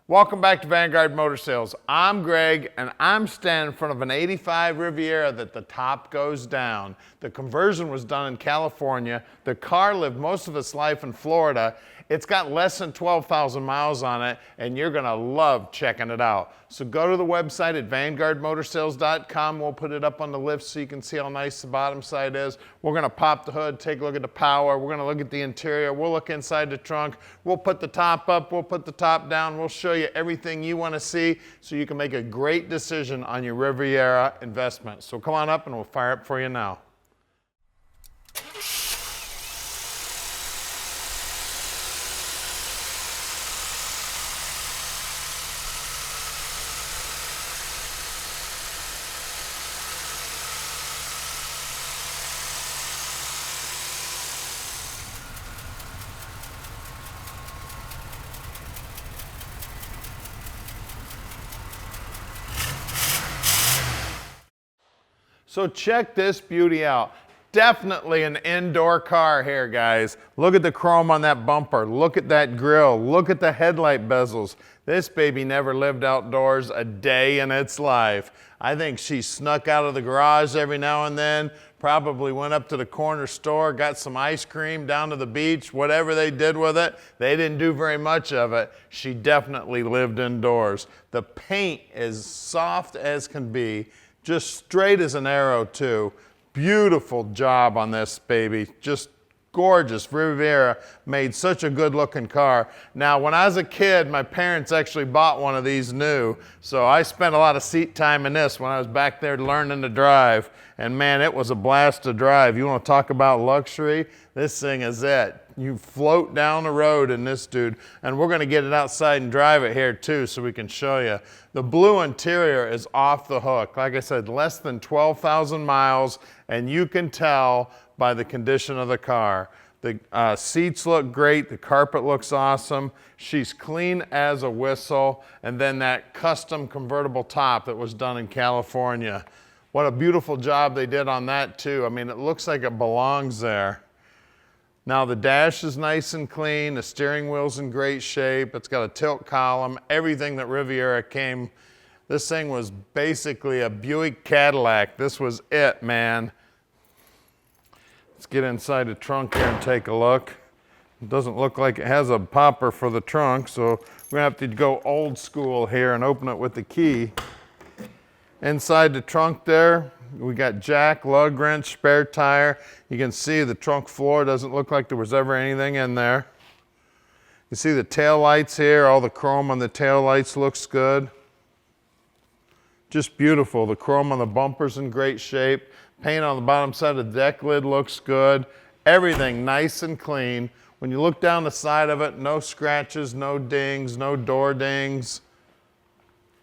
Welcome back to Vanguard Motor Sales. I'm Greg, and I'm standing in front of an 85 Riviera that the top goes down. The conversion was done in California. The car lived most of its life in Florida. It's got less than 12,000 miles on it, and you're gonna love checking it out. So go to the website at vanguardmotorsales.com. We'll put it up on the lift so you can see how nice the bottom side is. We're gonna pop the hood, take a look at the power. We're gonna look at the interior. We'll look inside the trunk. We'll put the top up, we'll put the top down. We'll show you everything you wanna see so you can make a great decision on your Riviera investment. So come on up and we'll fire up for you now. So check this beauty out. Definitely an indoor car here, guys. Look at the chrome on that bumper. Look at that grille. Look at the headlight bezels. This baby never lived outdoors a day in its life. I think she snuck out of the garage every now and then, probably went up to the corner store, got some ice cream, down to the beach, whatever they did with it. They didn't do very much of it. She definitely lived indoors. The paint is soft as can be. Just straight as an arrow too. Beautiful job on this baby. Just gorgeous. Riviera made such a good looking car. Now when I was a kid, my parents actually bought one of these new. So I spent a lot of seat time in this when I was back there learning to drive. And man, it was a blast to drive. You want to talk about luxury? This thing is it. You float down the road in this dude, and we're gonna get it outside and drive it here too so we can show you. The blue interior is off the hook. Like I said, less than 12,000 miles, and you can tell by the condition of the car. The seats look great, the carpet looks awesome. She's clean as a whistle, and then that custom convertible top that was done in California. What a beautiful job they did on that too. I mean, it looks like it belongs there. Now the dash is nice and clean, the steering wheel's in great shape, it's got a tilt column, everything that Riviera came. This thing was basically a Buick Cadillac. This was it, man. Let's get inside the trunk here and take a look. It doesn't look like it has a popper for the trunk, so we're gonna have to go old school here and open it with the key. Inside the trunk there, we got jack, lug wrench, spare tire. You can see the trunk floor doesn't look like there was ever anything in there. You see the tail lights here, all the chrome on the tail lights looks good. Just beautiful. The chrome on the bumper's in great shape. Paint on the bottom side of the deck lid looks good. Everything nice and clean. When you look down the side of it, no scratches, no dings, no door dings.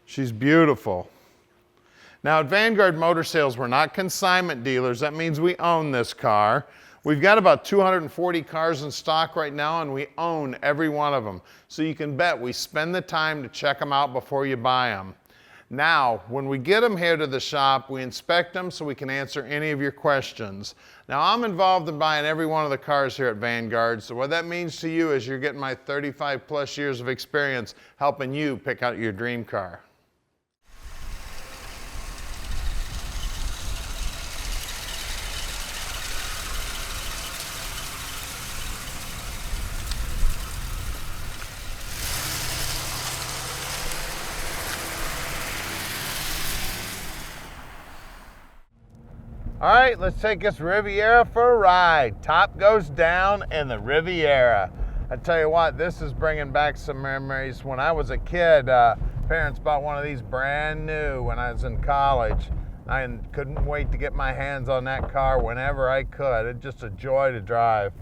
She's beautiful. Now at Vanguard Motor Sales, we're not consignment dealers. That means we own this car. We've got about 240 cars in stock right now, and we own every one of them. So you can bet we spend the time to check them out before you buy them. Now, when we get them here to the shop, we inspect them so we can answer any of your questions. Now, I'm involved in buying every one of the cars here at Vanguard, so what that means to you is you're getting my 35 plus years of experience helping you pick out your dream car. All right, let's take this Riviera for a ride. Top goes down in the Riviera. I tell you what, this is bringing back some memories. When I was a kid, parents bought one of these brand new when I was in college. I couldn't wait to get my hands on that car whenever I could. It's just a joy to drive.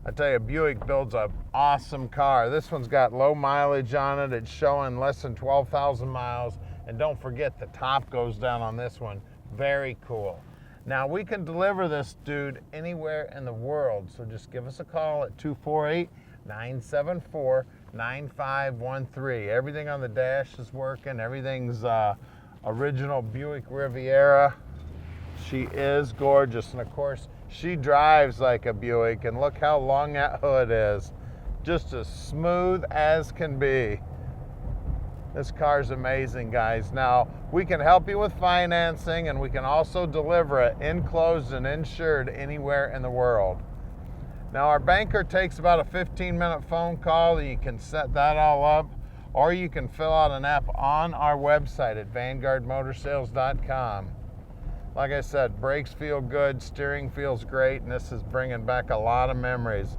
I tell you, Buick builds an awesome car. This one's got low mileage on it. It's showing less than 12,000 miles. And don't forget, the top goes down on this one. Very cool. Now we can deliver this dude anywhere in the world, so just give us a call at 248-974-9513. Everything on the dash is working, everything's original Buick Riviera. She is gorgeous, and of course she drives like a Buick, and look how long that hood is. Just as smooth as can be. This car's amazing, guys. Now, we can help you with financing, and we can also deliver it enclosed and insured anywhere in the world. Now, our banker takes about a 15-minute phone call. You can set that all up, or you can fill out an app on our website at vanguardmotorsales.com. Like I said, brakes feel good, steering feels great, and this is bringing back a lot of memories.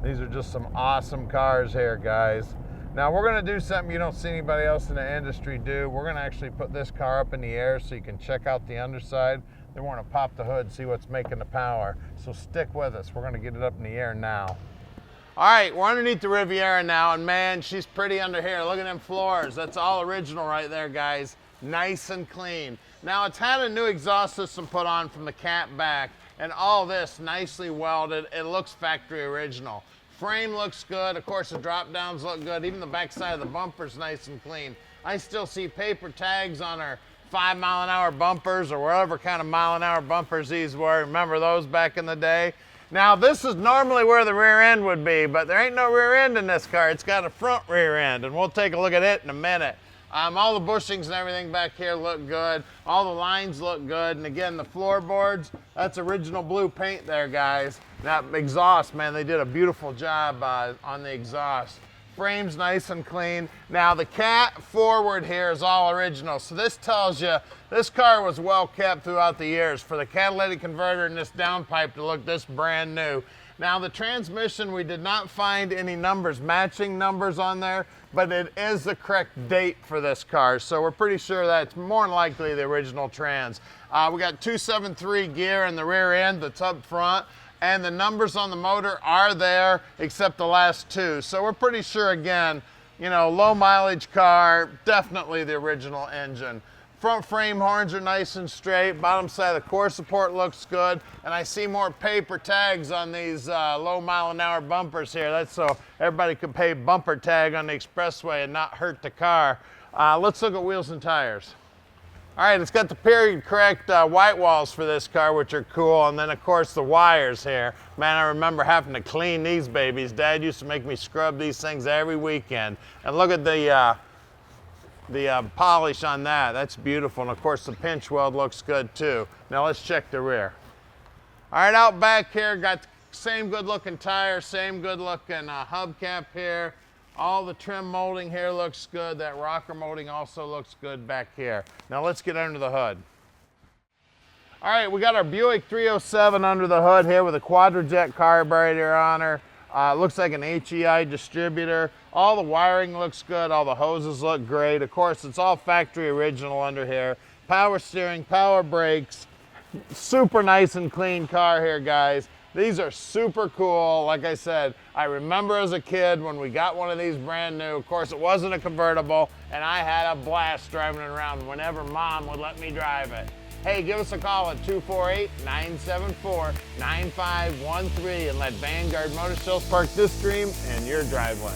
These are just some awesome cars here, guys. Now, we're going to do something you don't see anybody else in the industry do. We're going to actually put this car up in the air so you can check out the underside. Then we're going to pop the hood and see what's making the power. So stick with us. We're going to get it up in the air now. All right, we're underneath the Riviera now, and man, she's pretty under here. Look at them floors. That's all original right there, guys. Nice and clean. Now, it's had a new exhaust system put on from the cat back, and all this nicely welded. It looks factory original. Frame looks good. Of course, the drop downs look good. Even the back side of the bumper's nice and clean. I still see paper tags on her 5-mile-an-hour bumpers, or whatever kind of mile-an-hour bumpers these were. Remember those back in the day? Now, this is normally where the rear end would be, but there ain't no rear end in this car. It's got a front rear end, and we'll take a look at it in a minute. All the bushings and everything back here look good. All the lines look good. And again, the floorboards, that's original blue paint there, guys. That exhaust, man, they did a beautiful job on the exhaust. Frame's nice and clean. Now, the cat forward here is all original. So this tells you this car was well kept throughout the years for the catalytic converter and this downpipe to look this brand new. Now, the transmission, we did not find any numbers, matching numbers on there, but it is the correct date for this car. So we're pretty sure that's more than likely the original trans. We got 273 gear in the rear end that's up front, and the numbers on the motor are there except the last two. So we're pretty sure, again, you know, low mileage car, definitely the original engine. Front frame horns are nice and straight. Bottom side of the core support looks good. And I see more paper tags on these low mile-an-hour bumpers here. That's so everybody can pay bumper tag on the expressway and not hurt the car. Let's look at wheels and tires. All right, it's got the period correct white walls for this car, which are cool. And then, of course, the wires here. Man, I remember having to clean these babies. Dad used to make me scrub these things every weekend. And look at the polish on that. That's beautiful. And of course the pinch weld looks good too. Now let's check the rear. All right, out back here, got the same good looking tire, same good looking hubcap here. All the trim molding here looks good. That rocker molding also looks good back here. Now let's get under the hood. All right, we got our Buick 307 under the hood here with a quadrajet carburetor on her. Looks like an HEI distributor. All the wiring looks good. All the hoses look great. Of course, it's all factory original under here. Power steering, power brakes. Super nice and clean car here, guys. These are super cool. Like I said, I remember as a kid when we got one of these brand new. Of course, it wasn't a convertible, and I had a blast driving it around whenever Mom would let me drive it. Hey, give us a call at 248-974-9513 and let Vanguard Motor Sales park this dream in your driveway.